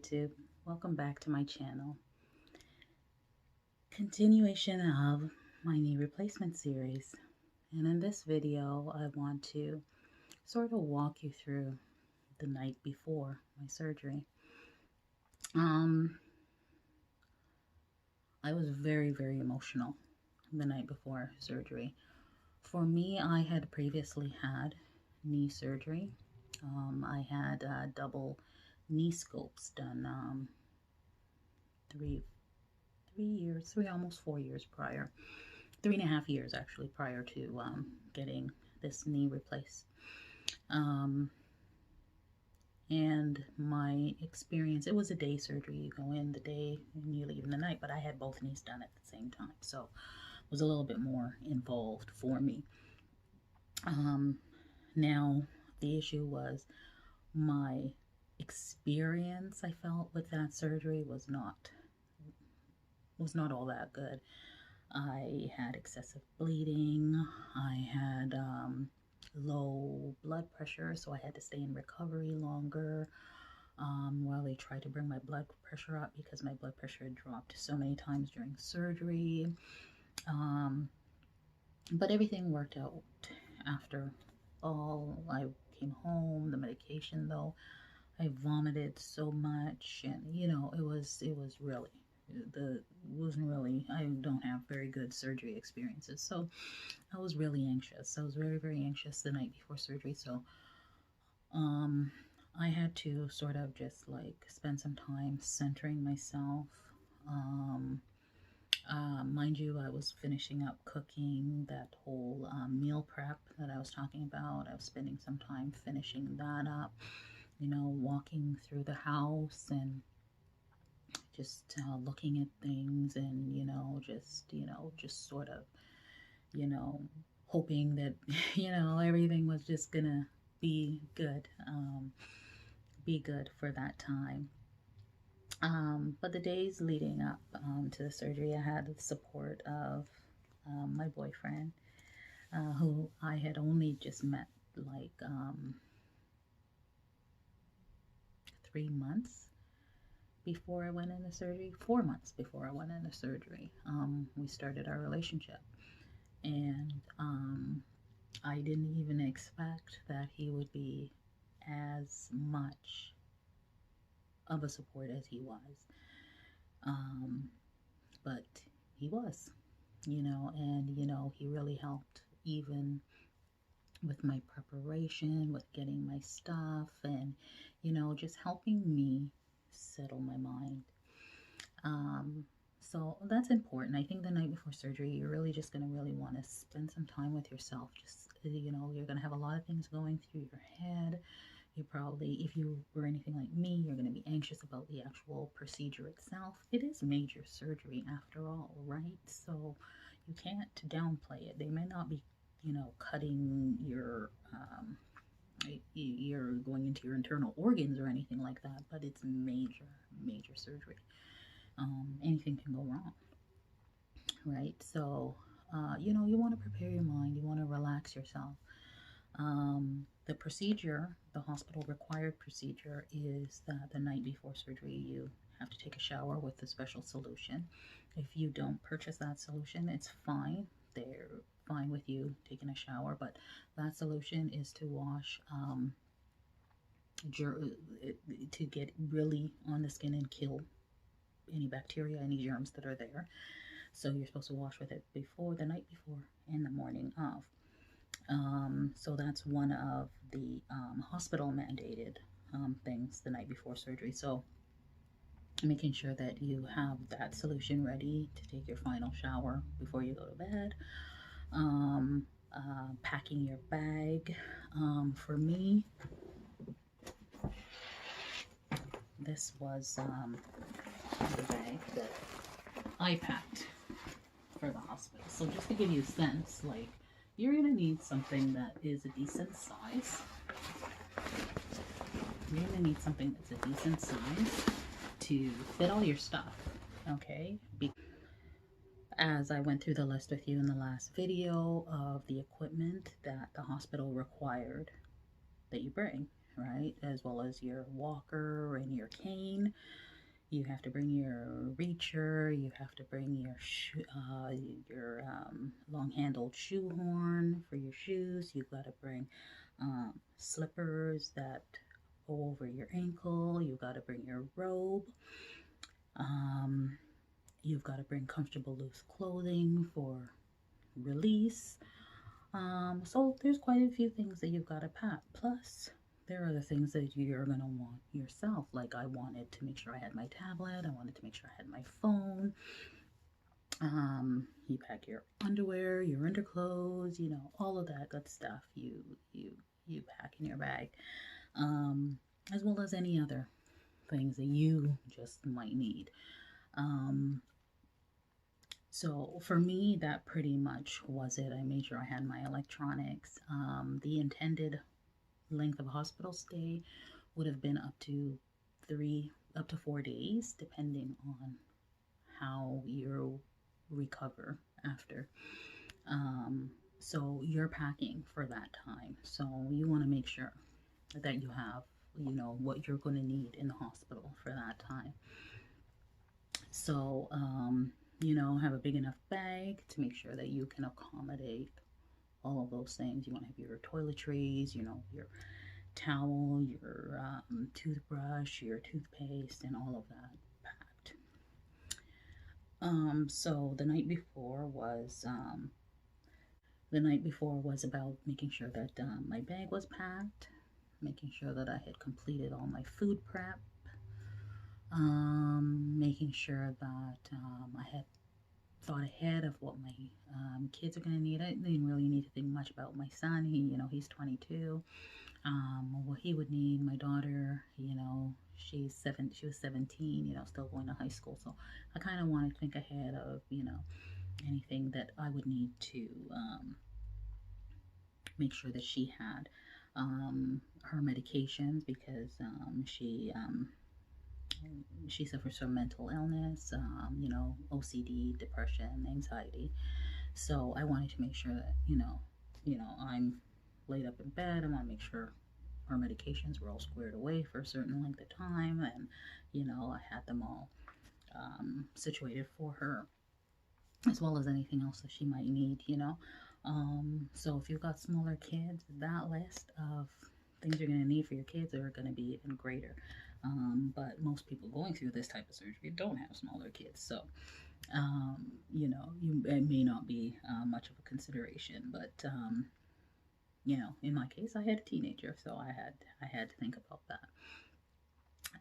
YouTube. Welcome back to my channel. Continuation of my knee replacement series. And in this video, I want to sort of walk you through the night before my surgery. I was very emotional the night before surgery. For me, I had previously had knee surgery. I had double knee scopes done almost 4 years prior, 3.5 years actually prior to getting this knee replaced. And my experience, it was a day surgery. You go in the day and you leave in the night, but I had both knees done at the same time, so it was a little bit more involved for me. Now the issue was my experience I felt with that surgery was not all that good. I had excessive bleeding. I had low blood pressure, so I had to stay in recovery longer while they tried to bring my blood pressure up because my blood pressure had dropped so many times during surgery. But everything worked out after all. I came home. The medication, though, I vomited so much, and it was really I don't have very good surgery experiences, so I was really anxious. I was very anxious the night before surgery, so I had to sort of just like spend some time centering myself. Mind you, I was finishing up cooking that whole meal prep that I was talking about. I was spending some time finishing that up, walking through the house and just looking at things and, just sort of, hoping that, everything was just gonna be good for that time. But the days leading up to the surgery, I had the support of my boyfriend, who I had only just met like 3 months before I went into surgery, 4 months before I went into surgery. We started our relationship, and I didn't even expect that he would be as much of a support as he was. But he was, and he really helped even with my preparation, with getting my stuff, and just helping me settle my mind. So that's important. I think the night before surgery, you're really just going to really want to spend some time with yourself. Just, you're going to have a lot of things going through your head. You probably, if you were anything like me, you're going to be anxious about the actual procedure itself. It is major surgery after all, right? So you can't downplay it. They may not be, cutting your, you're going into your internal organs or anything like that, but it's major surgery. Anything can go wrong, right? So, you want to prepare your mind. You want to relax yourself. The procedure, the hospital required procedure, is that the night before surgery you have to take a shower with a special solution. If you don't purchase that solution, it's fine. They're fine with you taking a shower, but that solution is to wash, to get really on the skin and kill any bacteria, any germs that are there. So you're supposed to wash with it the night before and the morning of. So that's one of the hospital mandated things the night before surgery. So making sure that you have that solution ready to take your final shower before you go to bed. Packing your bag. For me, this was the bag that I packed for the hospital. So just to give you a sense, like, you're going to need something that is a decent size. You're going to need something that's a decent size to fit all your stuff, okay? As I went through the list with you in the last video of the equipment that the hospital required that you bring, right? As well as your walker and your cane. You have to bring your reacher. You have to bring your long-handled shoe horn for your shoes. You've got to bring slippers that go over your ankle. You've got to bring your robe. Um, you've got to bring comfortable loose clothing for release. So there's quite a few things that you've got to pack. Plus, there are the things that you're going to want yourself. Like I wanted to make sure I had my tablet. I wanted to make sure I had my phone. You pack your underwear, your underclothes, all of that good stuff you pack in your bag. As well as any other things that you just might need. So for me, that pretty much was it. I made sure I had my electronics. The intended length of a hospital stay would have been up to 4 days, depending on how you recover after. So you're packing for that time. So you want to make sure that you have, what you're going to need in the hospital for that time. So, have a big enough bag to make sure that you can accommodate all of those things. You want to have your toiletries, your towel, your toothbrush, your toothpaste, and all of that packed. So the night before was about making sure that my bag was packed, making sure that I had completed all my food prep, making sure that I had thought ahead of what my kids are going to need. I didn't really need to think much about my son. He's 22. What he would need. My daughter, she was 17, still going to high school. So I kind of wanted to think ahead of, anything that I would need to make sure that she had her medications, because she suffers from mental illness, OCD, depression, anxiety. So I wanted to make sure that, I'm laid up in bed. I want to make sure her medications were all squared away for a certain length of time. And, I had them all situated for her, as well as anything else that she might need, So if you've got smaller kids, that list of things you're going to need for your kids are going to be even greater. But most people going through this type of surgery don't have smaller kids, so it may not be much of a consideration. But in my case, I had a teenager, so I had to think about that.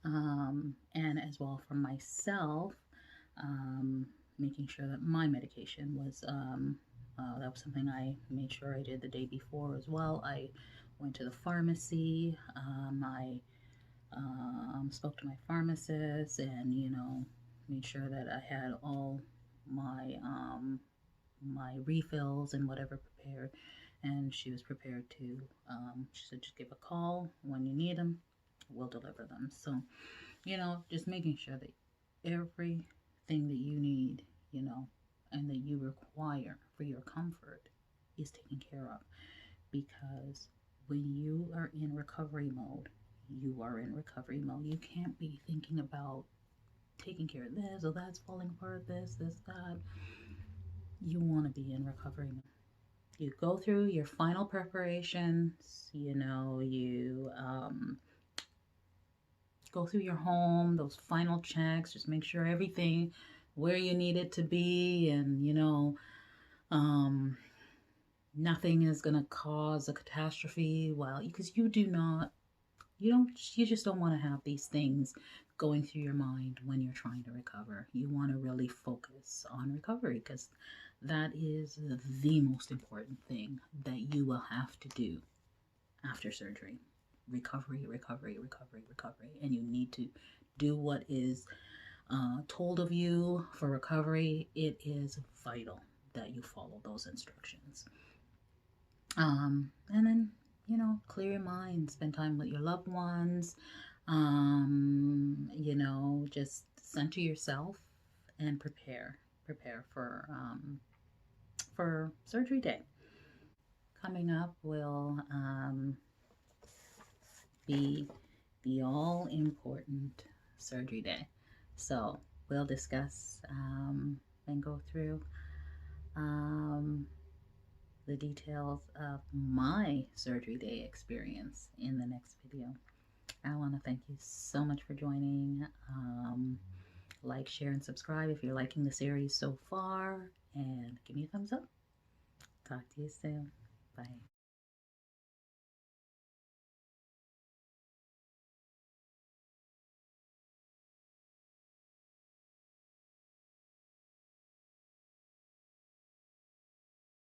And as well for myself, making sure that my medication was that was something I made sure I did the day before as well. I went to the pharmacy. I spoke to my pharmacist, and made sure that I had all my my refills and whatever prepared. And she was prepared to. She said, just give a call when you need them. We'll deliver them. So, just making sure that everything that you need, and that you require for your comfort is taken care of. Because when you are in recovery mode, you are in recovery mode. You can't be thinking about taking care of this or that's falling apart, this, that. You want to be in recovery mode. You go through your final preparations, you go through your home, those final checks, just make sure everything where you need it to be, and nothing is going to cause a catastrophe. Well, because you just don't want to have these things going through your mind when you're trying to recover. You want to really focus on recovery, because that is the most important thing that you will have to do after surgery. Recovery. And you need to do what is told of you for recovery. It is vital that you follow those instructions. And then, clear your mind, spend time with your loved ones, just center yourself and prepare for surgery day. Coming up will be the all important surgery day. So we'll discuss and go through um, the details of my surgery day experience in the next video. I want to thank you so much for joining. Like, share, and subscribe if you're liking the series so far, and give me a thumbs up. Talk to you soon. Bye.